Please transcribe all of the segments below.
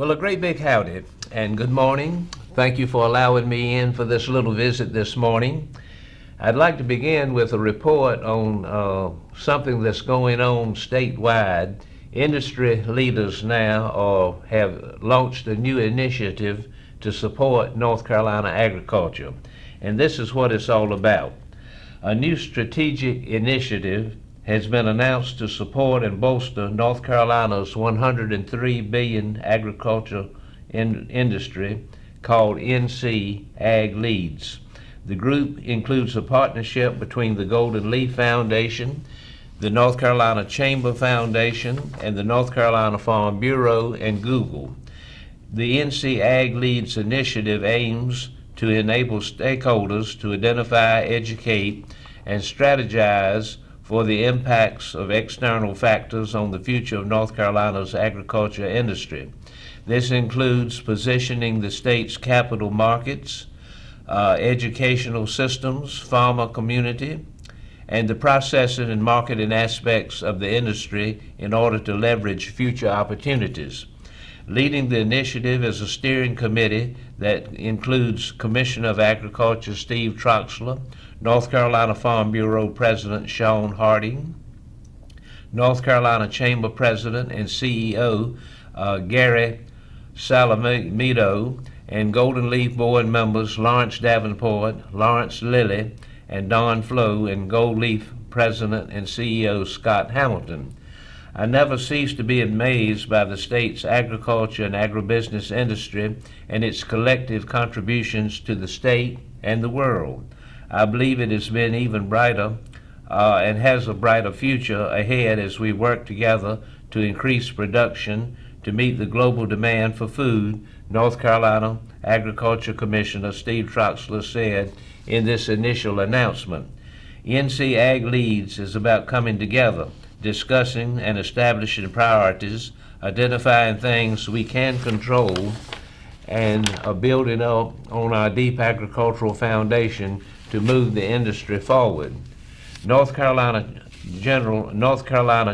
Well, a great big howdy and good morning. Thank you for allowing me in for this little visit this morning. I'd like to begin with a report on something that's going on statewide. Industry leaders now have launched a new initiative to support North Carolina agriculture, and this is what it's all about. A new strategic initiative has been announced to support and bolster North Carolina's $103 billion agriculture industry called NC Ag Leads. The group includes a partnership between the Golden Leaf Foundation, the North Carolina Chamber Foundation, and the North Carolina Farm Bureau and Google. The NC Ag Leads initiative aims to enable stakeholders to identify, educate, and strategize for the impacts of external factors on the future of North Carolina's agriculture industry. This includes positioning the state's capital markets, educational systems, farmer community, and the processing and marketing aspects of the industry in order to leverage future opportunities. Leading the initiative is a steering committee that includes Commissioner of Agriculture Steve Troxler, North Carolina Farm Bureau President Sean Harding, North Carolina Chamber President and CEO Gary Salamito, and Golden Leaf Board members Lawrence Davenport, Lawrence Lilly, and Don Flo, and Gold Leaf President and CEO Scott Hamilton. I never cease to be amazed by the state's agriculture and agribusiness industry and its collective contributions to the state and the world. I believe it has been even brighter and has a brighter future ahead as we work together to increase production to meet the global demand for food, North Carolina Agriculture Commissioner Steve Troxler said in this initial announcement. NC Ag Leads is about coming together, discussing and establishing priorities, identifying things we can control, and building up on our deep agricultural foundation to move the industry forward. North Carolina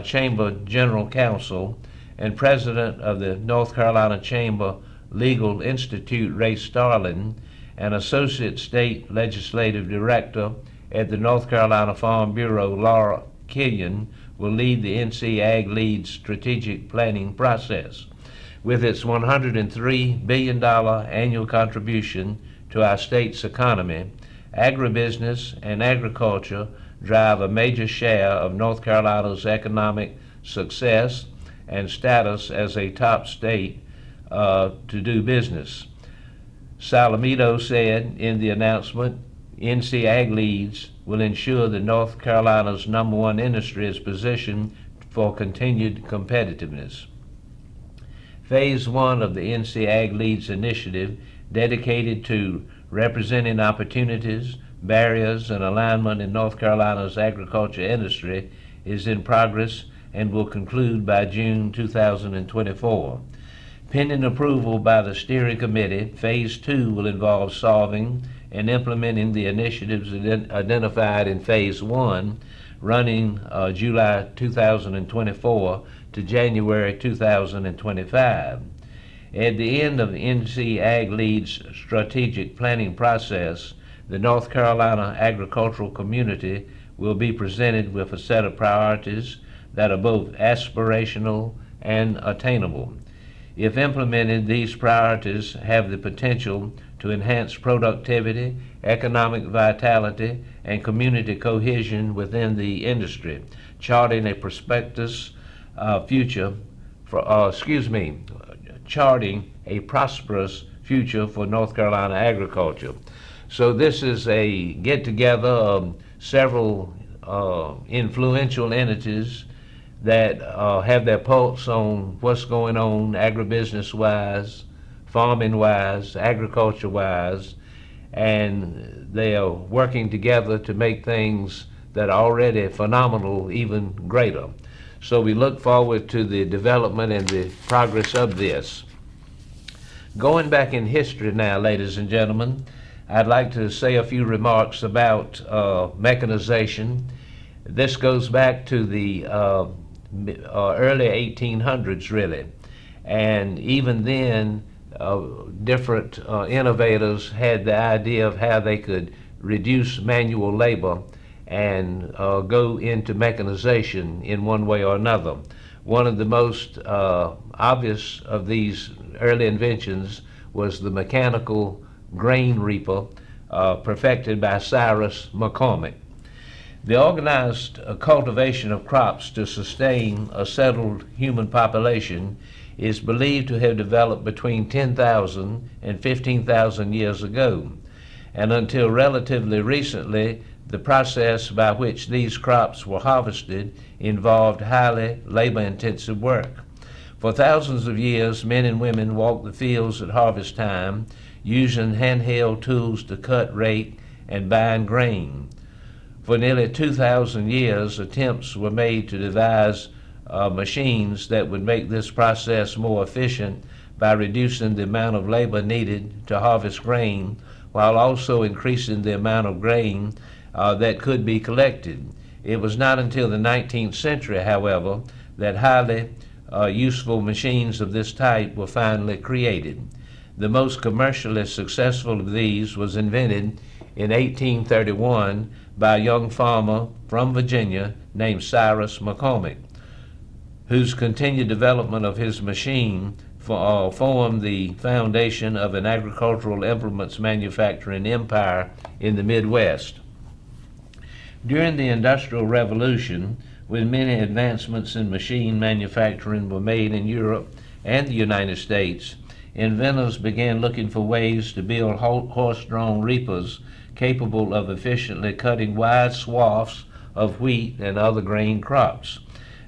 Chamber General Counsel and President of the North Carolina Chamber Legal Institute, Ray Starlin, and Associate State Legislative Director at the North Carolina Farm Bureau, Laura Killian, will lead the NC Ag Leads strategic planning process. With its $103 billion annual contribution to our state's economy, agribusiness and agriculture drive a major share of North Carolina's economic success and status as a top state to do business. Salamito said in the announcement, NC Ag Leads will ensure that North Carolina's number one industry is positioned for continued competitiveness. Phase 1 of the NC Ag Leads initiative, dedicated to representing opportunities, barriers, and alignment in North Carolina's agriculture industry, is in progress and will conclude by June 2024. Pending approval by the steering committee, Phase 2 will involve solving and implementing the initiatives identified in Phase 1, running July 2024 to January 2025. At the end of the NC Ag Leads strategic planning process, the North Carolina agricultural community will be presented with a set of priorities that are both aspirational and attainable. If implemented, these priorities have the potential to enhance productivity, economic vitality, and community cohesion within the industry, charting a prosperous future for North Carolina agriculture. So this is a get-together of several influential entities that have their pulse on what's going on agribusiness-wise, farming-wise, agriculture-wise, and they are working together to make things that are already phenomenal even greater. So we look forward to the development and the progress of this. Going back in history now, ladies and gentlemen, I'd like to say a few remarks about mechanization. This goes back to the early 1800s, really. And even then, different innovators had the idea of how they could reduce manual labor and go into mechanization in one way or another. One of the most obvious of these early inventions was the mechanical grain reaper, perfected by Cyrus McCormick. The organized cultivation of crops to sustain a settled human population is believed to have developed between 10,000 and 15,000 years ago, and until relatively recently, the process by which these crops were harvested involved highly labor-intensive work. For thousands of years, men and women walked the fields at harvest time, using handheld tools to cut, rake, and bind grain. For nearly 2,000 years, attempts were made to devise machines that would make this process more efficient by reducing the amount of labor needed to harvest grain, while also increasing the amount of grain that could be collected. It was not until the 19th century, however, that highly useful machines of this type were finally created. The most commercially successful of these was invented in 1831 by a young farmer from Virginia named Cyrus McCormick, whose continued development of his machine formed the foundation of an agricultural implements manufacturing empire in the Midwest. During the Industrial Revolution, when many advancements in machine manufacturing were made in Europe and the United States, inventors began looking for ways to build horse-drawn reapers capable of efficiently cutting wide swaths of wheat and other grain crops.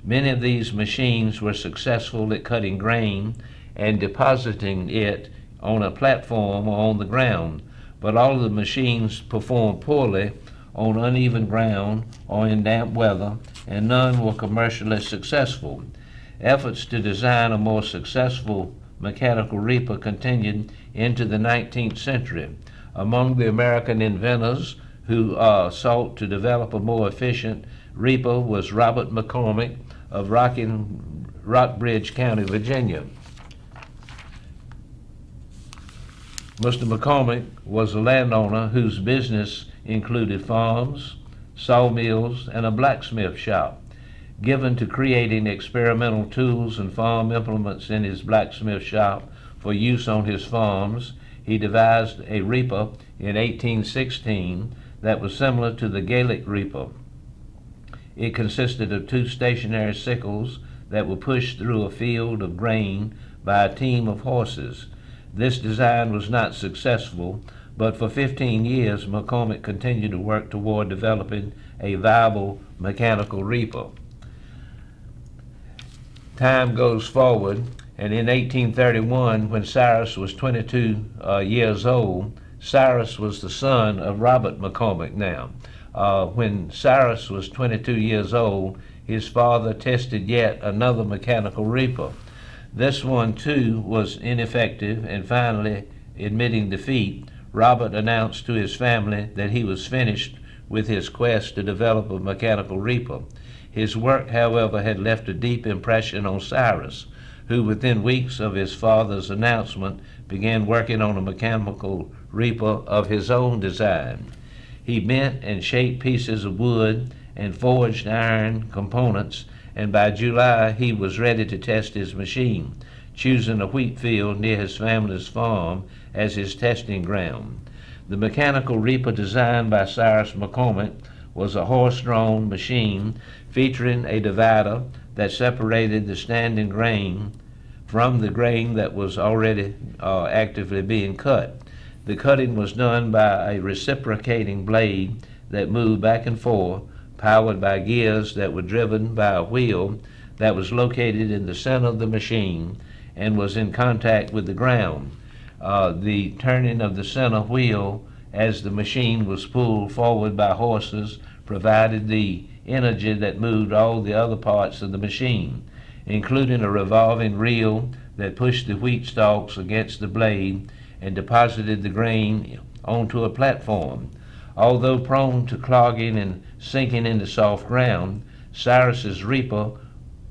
Many of these machines were successful at cutting grain and depositing it on a platform or on the ground, but all of the machines performed poorly on uneven ground or in damp weather, and none were commercially successful. Efforts to design a more successful mechanical reaper continued into the 19th century. Among the American inventors who sought to develop a more efficient reaper was Robert McCormick of Rockbridge County, Virginia. Mr. McCormick was a landowner whose business included farms, sawmills, and a blacksmith shop. Given to creating experimental tools and farm implements in his blacksmith shop for use on his farms, he devised a reaper in 1816 that was similar to the Gaelic reaper. It consisted of two stationary sickles that were pushed through a field of grain by a team of horses. This design was not successful, but for 15 years McCormick continued to work toward developing a viable mechanical reaper. Time goes forward, and in 1831, when Cyrus was 22 years old, Cyrus was the son of Robert McCormick now. When Cyrus was 22 years old, his father tested yet another mechanical reaper. This one, too, was ineffective, and finally, admitting defeat, Robert announced to his family that he was finished with his quest to develop a mechanical reaper. His work, however, had left a deep impression on Cyrus, who within weeks of his father's announcement began working on a mechanical reaper of his own design. He bent and shaped pieces of wood and forged iron components, and by July he was ready to test his machine, choosing a wheat field near his family's farm as his testing ground. The mechanical reaper designed by Cyrus McCormick was a horse-drawn machine featuring a divider that separated the standing grain from the grain that was already actively being cut. The cutting was done by a reciprocating blade that moved back and forth, powered by gears that were driven by a wheel that was located in the center of the machine and was in contact with the ground. The turning of the center wheel as the machine was pulled forward by horses provided the energy that moved all the other parts of the machine, including a revolving reel that pushed the wheat stalks against the blade and deposited the grain onto a platform. Although prone to clogging and sinking into soft ground, Cyrus's reaper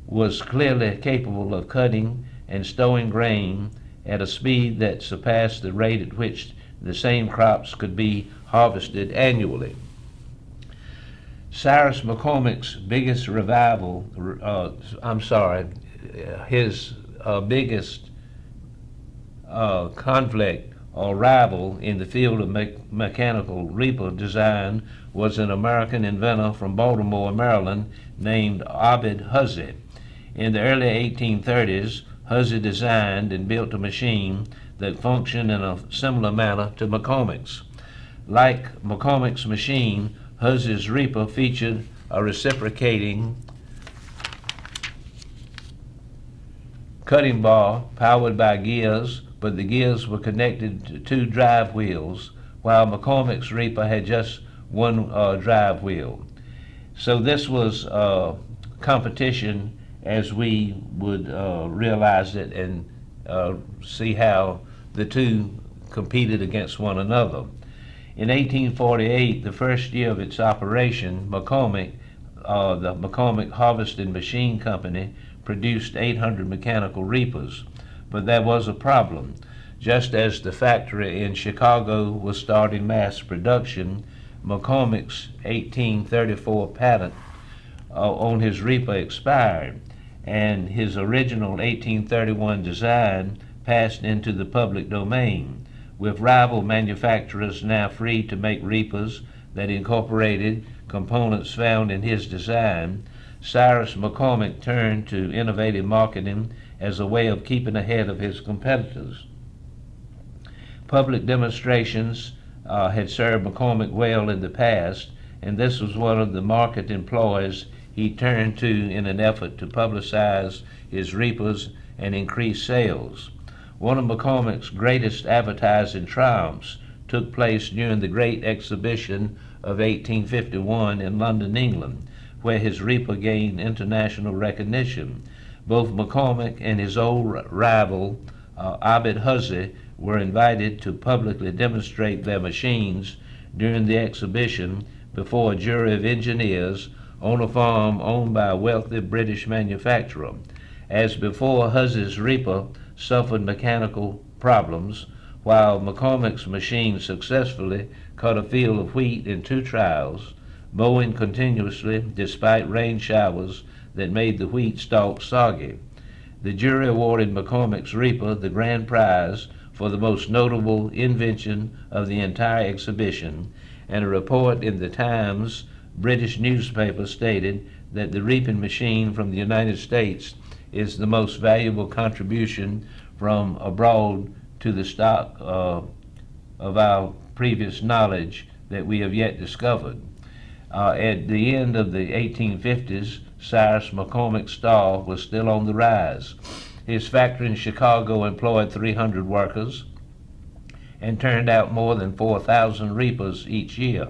was clearly capable of cutting and stowing grain at a speed that surpassed the rate at which the same crops could be harvested annually. Cyrus McCormick's biggest his biggest conflict or rival in the field of mechanical reaper design was an American inventor from Baltimore, Maryland, named Abid Hussey. In the early 1830s, Hussey designed and built a machine that functioned in a similar manner to McCormick's. Like McCormick's machine, Hussey's reaper featured a reciprocating cutting bar powered by gears, but the gears were connected to two drive wheels, while McCormick's reaper had just one drive wheel. So this was competition as we would realize it and see how the two competed against one another. In 1848, the first year of its operation, the McCormick Harvesting Machine Company produced 800 mechanical reapers. But there was a problem. Just as the factory in Chicago was starting mass production, McCormick's 1834 patent on his reaper expired, and his original 1831 design passed into the public domain, with rival manufacturers now free to make reapers that incorporated components found in his design. Cyrus McCormick turned to innovative marketing as a way of keeping ahead of his competitors. Public demonstrations had served McCormick well in the past, and this was one of the market ploys he turned to in an effort to publicize his reapers and increase sales. One of McCormick's greatest advertising triumphs took place during the Great Exhibition of 1851 in London, England, where his reaper gained international recognition. Both McCormick and his old rival, Abid Hussey, were invited to publicly demonstrate their machines during the exhibition before a jury of engineers on a farm owned by a wealthy British manufacturer. As before, Hussey's reaper suffered mechanical problems, while McCormick's machine successfully cut a field of wheat in 2 trials, mowing continuously despite rain showers that made the wheat stalks soggy. The jury awarded McCormick's reaper the grand prize for the most notable invention of the entire exhibition, and a report in the Times British newspaper stated that the reaping machine from the United States is the most valuable contribution from abroad to the stock of our previous knowledge that we have yet discovered. At the end of the 1850s, Cyrus McCormick's star was still on the rise. His factory in Chicago employed 300 workers and turned out more than 4,000 reapers each year.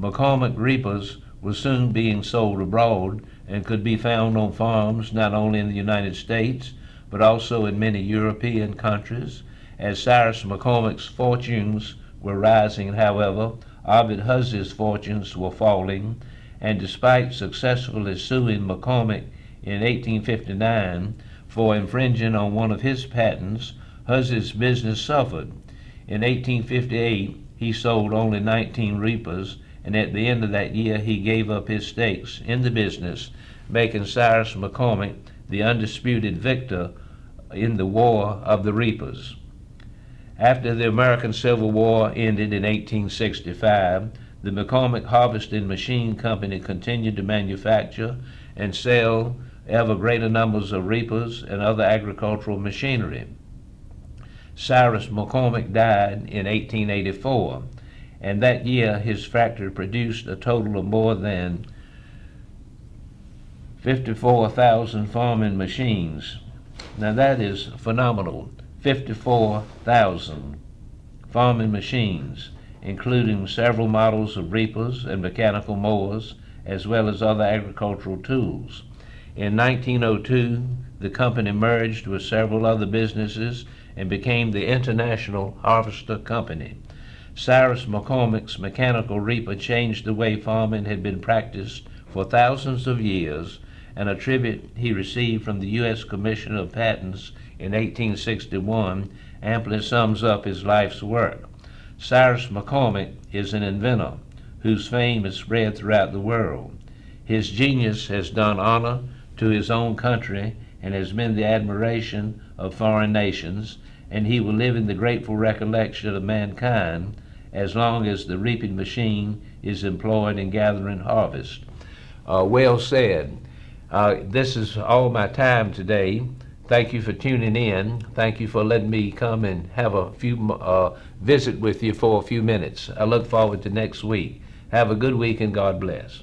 McCormick reapers were soon being sold abroad and could be found on farms not only in the United States, but also in many European countries. As Cyrus McCormick's fortunes were rising, however, Abid Hussey's fortunes were falling, and despite successfully suing McCormick in 1859 for infringing on one of his patents, Hussey's business suffered. In 1858, he sold only 19 reapers, and at the end of that year he gave up his stakes in the business, making Cyrus McCormick the undisputed victor in the War of the Reapers. After the American Civil War ended in 1865, the McCormick Harvesting Machine Company continued to manufacture and sell ever greater numbers of reapers and other agricultural machinery. Cyrus McCormick died in 1884, and that year his factory produced a total of more than 54,000 farming machines. Now that is phenomenal. 54,000 farming machines, including several models of reapers and mechanical mowers, as well as other agricultural tools. In 1902, the company merged with several other businesses and became the International Harvester Company. Cyrus McCormick's mechanical reaper changed the way farming had been practiced for thousands of years, and a tribute he received from the U.S. Commission of Patents in 1861 amply sums up his life's work. Cyrus McCormick is an inventor whose fame is spread throughout the world. His genius has done honor to his own country and has been the admiration of foreign nations, and he will live in the grateful recollection of mankind as long as the reaping machine is employed in gathering harvest. Well said. This is all my time today. Thank you for tuning in. Thank you for letting me come and have a few visit with you for a few minutes. I look forward to next week. Have a good week and God bless.